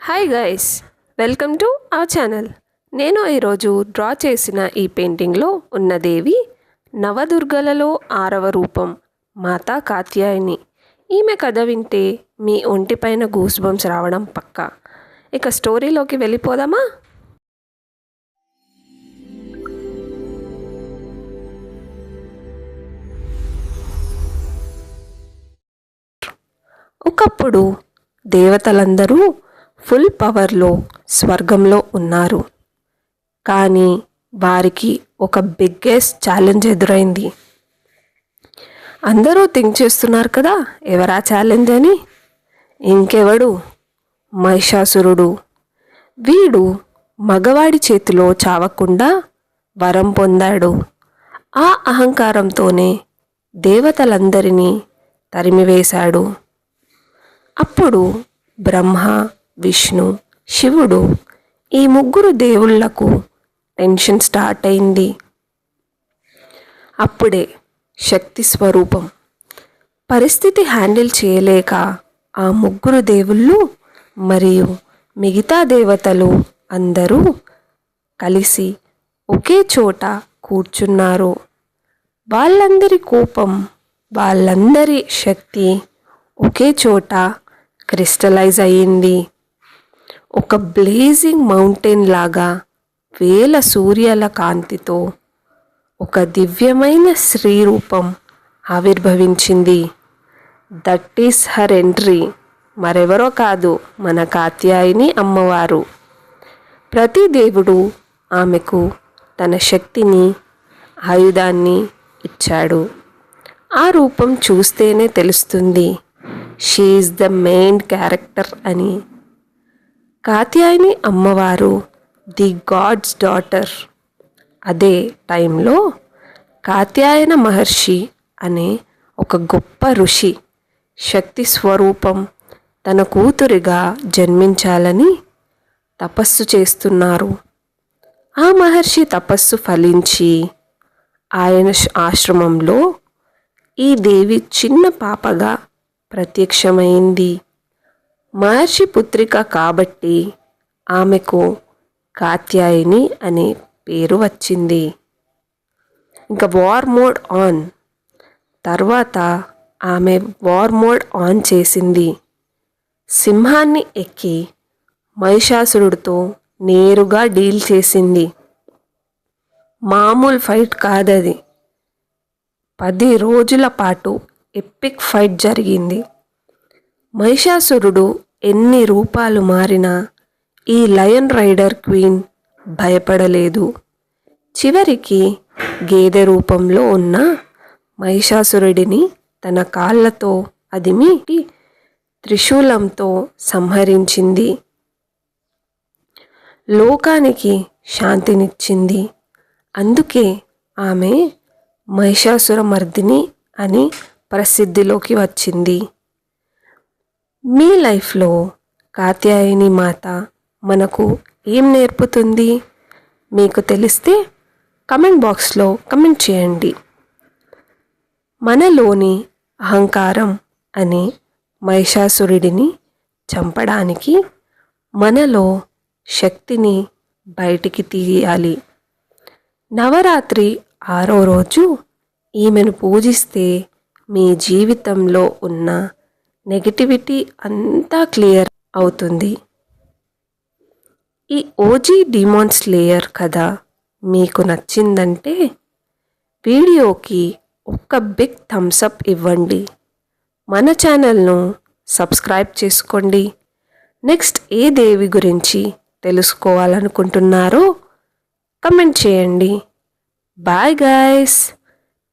Hi guys, welcome to our channel. నేను ఈరోజు draw చేసిన ఈ పెయింటింగ్లో ఉన్న దేవి నవదుర్గలలో 6వ రూపం మాతా కాత్యాయని. ఈమె కథ వింటే మీ ఒంటిపైన గూస్ బంప్స్ రావడం పక్కా. ఇక స్టోరీలోకి వెళ్ళిపోదామా? ఒకప్పుడు దేవతలందరూ ఫుల్ పవర్లో స్వర్గంలో ఉన్నారు. కానీ వారికి ఒక బిగ్గెస్ట్ ఛాలెంజ్ ఎదురైంది. అందరూ థింక్ చేస్తున్నారు కదా, ఎవరా ఛాలెంజ్ అని? ఇంకెవడు, మహిషాసురుడు. వీడు మగవాడి చేతిలో చావకుండా వరం పొందాడు. ఆ అహంకారంతోనే దేవతలందరినీ తరిమివేశాడు. అప్పుడు బ్రహ్మ, విష్ణు, శివుడు ఈ ముగ్గురు దేవుళ్లకు టెన్షన్ స్టార్ట్ అయింది. అప్పుడే శక్తి స్వరూపం పరిస్థితి హ్యాండిల్ చేయలేక ఆ ముగ్గురు దేవుళ్ళు మరియు మిగతా దేవతలు అందరూ కలిసి ఒకే చోట కూర్చున్నారు. వాళ్ళందరి కోపం, వాళ్ళందరి శక్తి ఒకే చోట క్రిస్టలైజ్ అయ్యింది. ఒక బ్లేజింగ్ మౌంటైన్ లాగా వేల సూర్యాల కాంతితో ఒక దివ్యమైన స్త్రీ రూపం ఆవిర్భవించింది. That is her entry. మరెవరో కాదు, మన కాత్యాయని అమ్మవారు. ప్రతి దేవుడు ఆమెకు తన శక్తిని, ఆయుధాన్ని ఇచ్చాడు. ఆ రూపం చూస్తేనే తెలుస్తుంది she is the main character అని. కాత్యాయని అమ్మవారు ది గాడ్స్ డాటర్. అదే టైంలో కాత్యాయన మహర్షి అనే ఒక గొప్ప ఋషి శక్తి స్వరూపం తన కూతురిగా జన్మించాలని తపస్సు చేస్తున్నారు. ఆ మహర్షి తపస్సు ఫలించి ఆయన ఆశ్రమంలో ఈ దేవి చిన్న పాపగా ప్రత్యక్షమైంది. మహర్షి పుత్రిక కాబట్టి ఆమెకు కాత్యాయని అనే పేరు వచ్చింది. ఇంకా వార్ మోడ్ ఆన్. తర్వాత ఆమె వార్ మోడ్ ఆన్ చేసింది. సింహాన్ని ఎక్కి మహిషాసురుడితో నేరుగా డీల్ చేసింది. మామూలు ఫైట్ కాదది. 10 రోజుల పాటు ఎపిక్ ఫైట్ జరిగింది. మహిషాసురుడు ఎన్ని రూపాలు మారినా ఈ లయన్ రైడర్ క్వీన్ భయపడలేదు. చివరికి గేదె రూపంలో ఉన్న మహిషాసురుడిని తన కాళ్ళతో అదిమి త్రిశూలంతో సంహరించింది. లోకానికి శాంతినిచ్చింది. అందుకే ఆమె మహిషాసురమర్దిని అని ప్రసిద్ధిలోకి వచ్చింది. మీ లైఫ్లో కాత్యాయని మాత మనకు ఏం నేర్పుతుంది? మీకు తెలిస్తే కమెంట్ బాక్స్లో కమెంట్ చేయండి. మనలోని అహంకారం అనే మహిషాసురుడిని చంపడానికి మనలో శక్తిని బయటికి తీయాలి. నవరాత్రి 6వ రోజు ఈమెను పూజిస్తే మీ జీవితంలో ఉన్న నెగటివిటీ అంతా క్లియర్ అవుతుంది. ఈ ఓజీ డిమాన్ స్లేయర్ కథ మీకు నచ్చిందంటే వీడియోకి ఒక్క బిగ్ థమ్స్ అప్ ఇవ్వండి. మన ఛానల్ను సబ్స్క్రైబ్ చేసుకోండి. నెక్స్ట్ ఏ దేవి గురించి తెలుసుకోవాలనుకుంటున్నారో కమెంట్ చేయండి. Bye guys,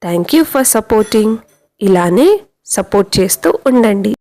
thank you for supporting. ఇలానే సపోర్ట్ చేస్తూ ఉండండి.